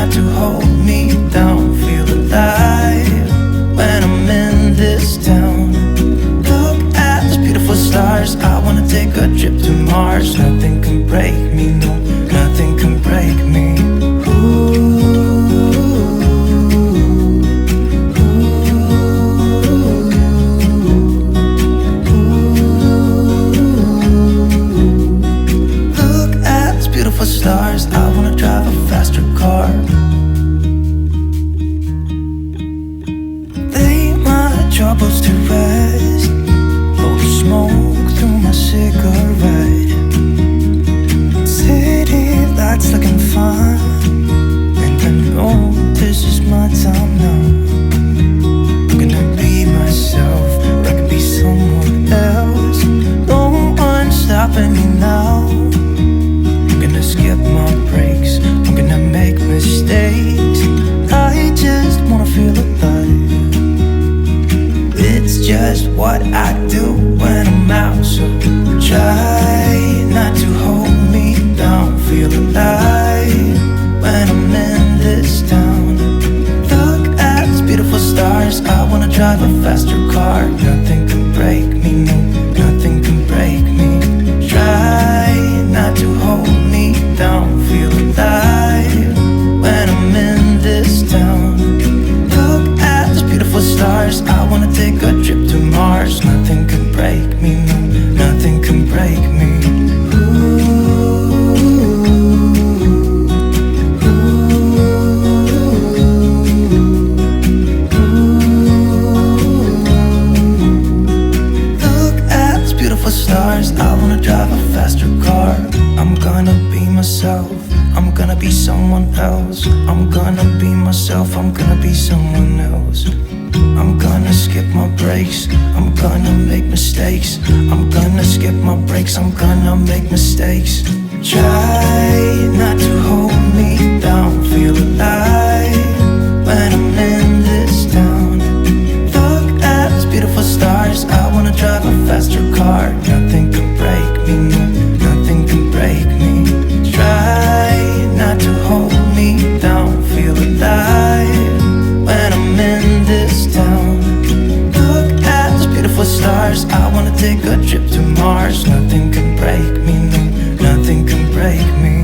not to hold me down. Feel alive when I'm in this town. Look at those beautiful stars. I wanna take a trip to Mars. Nothing can break me, no, nothing can break me. Stars, I wanna drive a faster car. Lay my troubles to rest. Blow the smoke through my cigarette. City lights looking fine, and I know this is my time now. I'm gonna be myself, or I could be someone else. No one's stopping me now. Skip my breaks, I'm gonna make mistakes. I just wanna feel alive. It's just what I do when I'm out. So try not to hold me down. Feel alive when I'm in this town. Look at these beautiful stars. I wanna drive a faster car. Nothing can break me, no, nothing can break me. Try not to hold me down. Feel alive when I'm in this town. Look at those beautiful stars. I wanna take a trip to Mars. Nothing can break me, no, nothing can break me. Look at those beautiful stars. I wanna drive a faster car. I'm gonna be myself, I'm gonna be someone else. I'm gonna be myself, I'm gonna be someone else. I'm gonna skip my breaks, I'm gonna make mistakes. I'm gonna skip my breaks, I'm gonna make mistakes. Try not to hold me down. Feel alive when I'm in this town. Look at these beautiful stars. I wanna drive a faster car. Nothing can break me, no, nothing can break me. Try not to hold me down. Feel alive when I'm in this town. Look at those beautiful stars. I wanna take a trip to Mars. Nothing can break me, no, nothing can break me.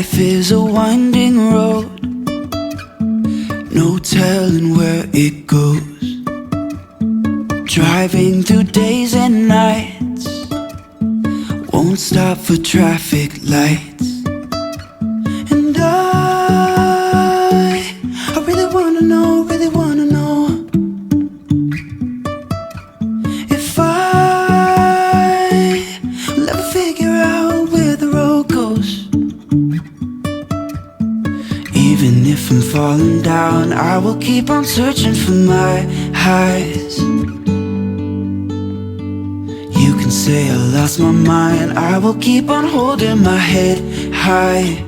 Life is a winding road, no telling where it goes. Driving through days and nights, won't stop for traffic lights. And I really wanna know, really wanna know if I'll ever figure out where the road goes. Even if I'm falling down, I will keep on searching for my highs. You can say I lost my mind, I will keep on holding my head high.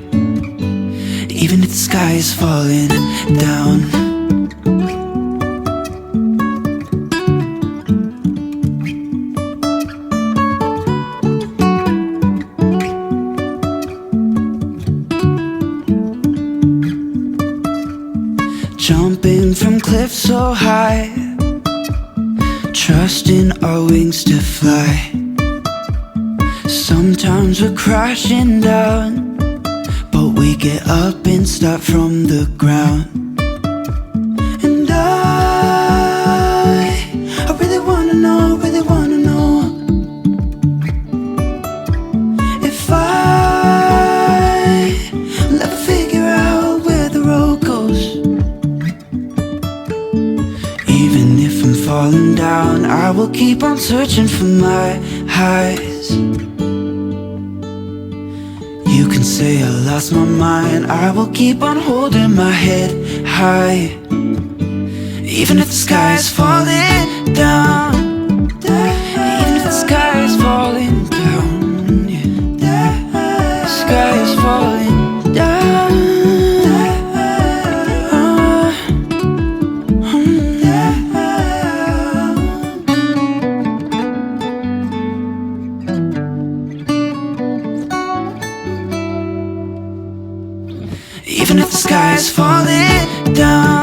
Even if the sky is falling down. Jumping from cliffs so high, trusting our wings to fly. Sometimes we're crashing down, but we get up and start from the ground. And I really wanna know, really wanna know if I'll ever figure out where the road goes. Even if I'm falling down, I will keep on searching for my highs. You can say I lost my mind, I will keep on holding my head high. Even if the sky is falling down, even if the sky is falling down, yeah. The sky is falling down. Even if the sky is falling down.